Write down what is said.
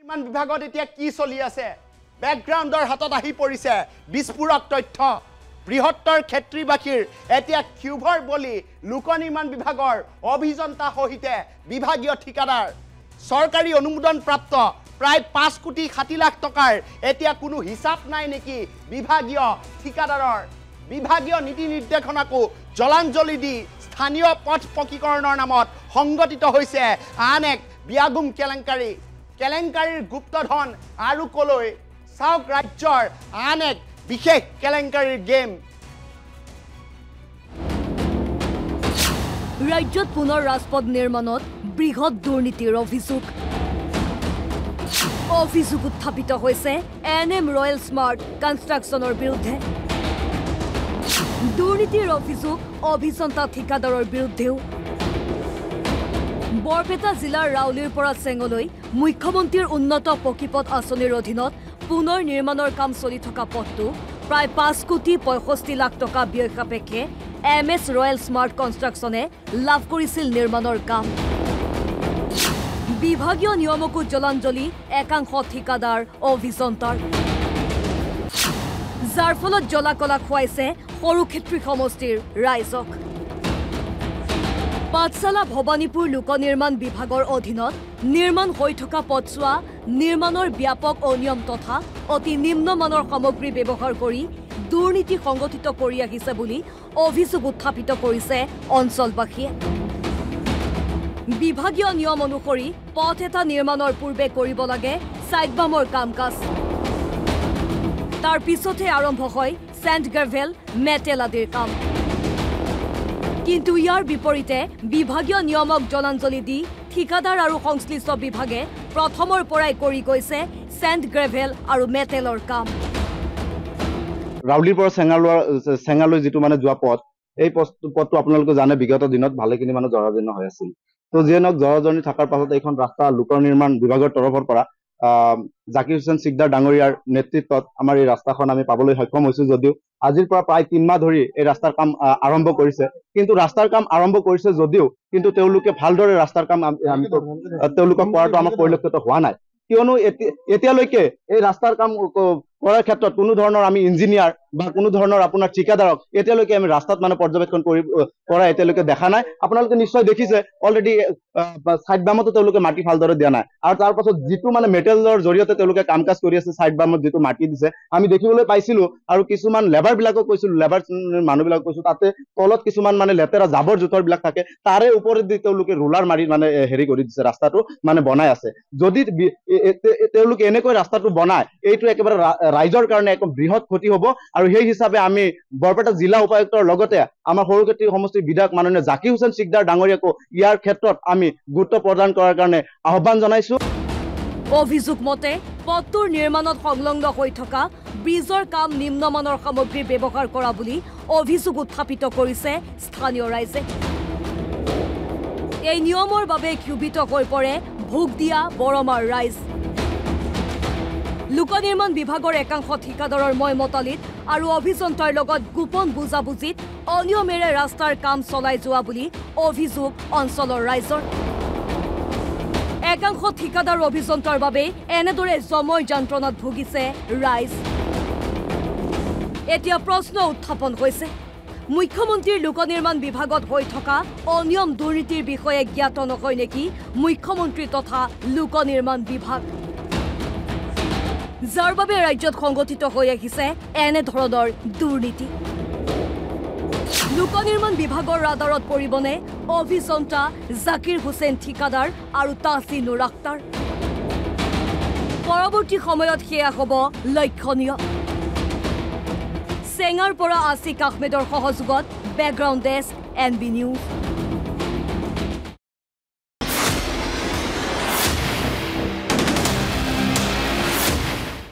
নিৰ্মাণ বিভাগত এতিয়া কি চলি আছে বেকগ্ৰাউণ্ডৰ হাতত আহি পৰিছে বিস্ফোৰক তথ্য বৃহত্তৰ ক্ষেত্ৰীবাসীৰ এতিয়া কিউভৰ বলি লোক নিৰ্মাণ বিভাগৰ অভিযন্তা সহিতে বিভাগীয় ঠিকাদাৰ চৰকাৰী অনুমোদন প্ৰাপ্ত প্ৰায় 5 কোটি 60 লাখ টকাৰ এতিয়া কোনো হিচাপ নাই নেকি বিভাগীয় ঠিকাদাৰৰ বিভাগীয় নীতি নিৰ্দেশনাকো জলাঞ্জলি দি স্থানীয় পথ পকীকৰণৰ নামত সংগঠিত হৈছে আন এক বিয়াগুম কেলেংকাৰীৰ গুপ্তধন আৰু কলৈ চাওক ৰাজ্যৰ আন এক বিশেষ কেলেংকাৰীৰ গেম ৰাজ্যত পুনৰ ৰাজপথ নিৰ্মাণত বৃহৎ দুৰ্নীতিৰ অভিযোগ উত্থাপিত হৈছে NM ৰয়েল স্মাৰ্ট কনষ্ট্ৰাকশ্যনৰ বিৰুদ্ধে দুৰ্নীতিৰ অভিযোগ অভিযন্তা ঠিকাদাৰৰ বিৰুদ্ধেও বৰপেটা জিলাৰ ৰাউলিৰ পৰা চেঙলৈ মুখ্যমন্ত্ৰীৰ উন্নত পকীপথ আঁচনিৰ অধীনত পুনৰ নিৰ্মাণৰ কাম চলি থকা পথটো প্ৰায় 5 কোটি 65 লাখ টকা ব্যয় সাপেক্ষে MS ৰয়েল স্মাৰ্ট কনষ্ট্ৰাকশ্যনে লাভ কৰিছিল নিৰ্মাণৰ কাম বিভাগীয় নিয়মকো জলাঞ্জলি একাংশ ঠিকাদাৰ অভিযন্তাৰ যাৰ ফলত জলাকলা খুৱাইছে সৰুক্ষেত্ৰী সমষ্টিৰ ৰাইজক পাঠশালা ভবানীপুৰ লোক নিৰ্মাণ বিভাগৰ অধীনত নিৰ্মাণ হৈ থকা পথছোৱা নিৰ্মাণৰ ব্যাপক অনিয়ম তথা অতি নিম্নমানৰ সামগ্ৰী ব্যৱহাৰ কৰি দুৰ্নীতি সংগঠিত কৰি আহিছে বুলি অভিযোগ উত্থাপিত কৰিছে অঞ্চলবাসীয়ে বিভাগীয় নিয়ম অনুসৰি পথ এটা নিৰ্মাণৰ পূৰ্বে কৰিব লাগে সাইডবামৰ কাম-কাজ তাৰ পিছতে আৰম্ভ হয় সেণ্ড গ্ৰেভেল মেটেল আদিৰ কাম কিন্তু ইয়াৰ বিপৰীতে বিভাগীয় নিয়মক জলাঞ্জলি দি ঠিকাদাৰ আৰু সংশ্লিষ্ট বিভাগে প্ৰথমৰ পৰাই কৰি গৈছে সেণ্ড গ্ৰেভেল আৰু মেটেলৰ কাম ৰাউলিৰ পৰা চেঙালৈ যিটো মানে যোৱা পথ এই পথটো আপোনালোকে জানে বিগত দিনত ভালেখিনি মানে জৰাজীৰ্ণ হৈ আছিল তো যিয়েনক জৰাজীৰ্ণ থকাৰ পাছত এইখন ৰাস্তা লোক নিৰ্মাণ বিভাগৰ তৰফৰ পৰা জাকিৰ হুছেইন সিকদাৰ ডাঙৰীয়াৰ নেতৃত্বত আমাৰ এই ৰাস্তাখন আমি পাবলৈ সক্ষম হৈছো যদিও আজিৰ পৰা প্ৰায় 3 মাহ ধৰি এই ৰাস্তাৰ কাম আৰম্ভ কৰিছে কিন্তু ৰাস্তাৰ কাম আৰম্ভ কৰিছে যদিও কিন্তু তেওঁলোকে ভালদৰে ৰাস্তাৰ কাম তেওঁলোকক কৰাটো আমাক পৰিলক্ষিত হোৱা নাই কিয়নো এতিয়ালৈকে এই ৰাস্তাৰ কাম কৰাৰ ক্ষেত্ৰত কোনো ধৰণৰ আমি ইঞ্জিনিয়াৰ বা কোনো ধৰণৰ আপোনাৰ ঠিকাদাৰক এতিয়ালৈকে আমি ৰাস্তাত মানে পৰ্যবেক্ষণ কৰা এতিয়ালৈকে দেখা নাই আপোনালোকে নিশ্চয় দেখিছে অলৰেডি সাইড বামতো তেওঁলোকে মাটি ভালদৰে দিয়া নাই আৰু তাৰ পাছত যিটো মানে মেটেলৰ জৰিয়তে তেওঁলোকে কাম কাজ কৰি আছে সাইড বামত যিটো মাটি দিছে আমি দেখিবলৈ পাইছিলো আৰু কিছুমান লেবাৰ বিলাকক কৈছিলো লেবাৰ মানুহবিলাক কৈছো তাতে তলত কিছুমান মানে লেতেৰা জাবৰ জোথৰ বিলাক থাকে তাৰে ওপৰেদি তেওঁলোকে ৰোলাৰ মাৰি মানে হেৰি কৰি দিছে ৰাস্তাটো মানে বনাই আছে যদি তেওঁলোকে এনেকৈ ৰাস্তাটো বনায় এইটো একেবাৰে ৰাইজৰ কাৰণে এক বৃহৎ ক্ষতি হ'ব আৰু সেই হিচাপে আমি বৰপেটা জিলা উপায়ুক্তৰ লগতে আমাৰ সৰুক্ষেত্ৰী সমষ্টিৰ বিধায়ক মাননীয় জাকিৰ হুছেইন সিকদাৰ ডাঙৰীয়াকো ইয়াৰ ক্ষেত্ৰত আমি গুৰুত্ব প্ৰদান কৰাৰ কাৰণে আহ্বান জনাইছো অভিযোগ মতে পথটোৰ নিৰ্মাণত সংলগ্ন হৈ থকা ব্ৰিজৰ কাম নিম্নমানৰ সামগ্ৰী ব্যৱহাৰ কৰা বুলি অভিযোগ উত্থাপিত কৰিছে স্থানীয় ৰাইজে এই নিয়মৰ বাবে ক্ষুভিত হৈ পৰে ভোগ দিয়া বৰমাৰ ৰাইজ লোক নিৰ্মাণ বিভাগৰ একাংশ ঠিকাদাৰৰ মতালিত আৰু অভিযন্তাৰ লগত গোপন বুজাবুজিত অনিয়মেৰে ৰাস্তাৰ কাম চলাই যোৱা বুলি অভিযোগ অঞ্চলৰ ৰাইজৰ একাংশ ঠিকাদাৰ অভিযন্তাৰ বাবে এনেদৰে সময় যন্ত্ৰণাত ভুগিছে ৰাইজ এতিয়া প্ৰশ্ন উত্থাপন হৈছে মুখ্যমন্ত্ৰীৰ লোক নিৰ্মাণ বিভাগত হৈ থকা অনিয়ম দুৰ্নীতিৰ বিষয়ে জ্ঞাত নহয় নেকি মুখ্যমন্ত্ৰী তথা লোক নিৰ্মাণ বিভাগ যাৰ বাবে ৰাজ্যত সংগঠিত হৈ আহিছে এনে ধৰণৰ দুৰ্নীতি লোক নিৰ্মাণ বিভাগৰ ৰাডাৰত পৰিবনে অভিযন্তা জাকিৰ হুছেইন ঠিকাদাৰ আৰু তাহছিনুৰ আখতাৰ পৰৱৰ্তী সময়ত সেয়া হ'ব লক্ষণীয় চেঙাৰ পৰা আছিক আহমেদৰ সহযোগত বেকগ্ৰাউণ্ড ডেস্ক NB নিউজ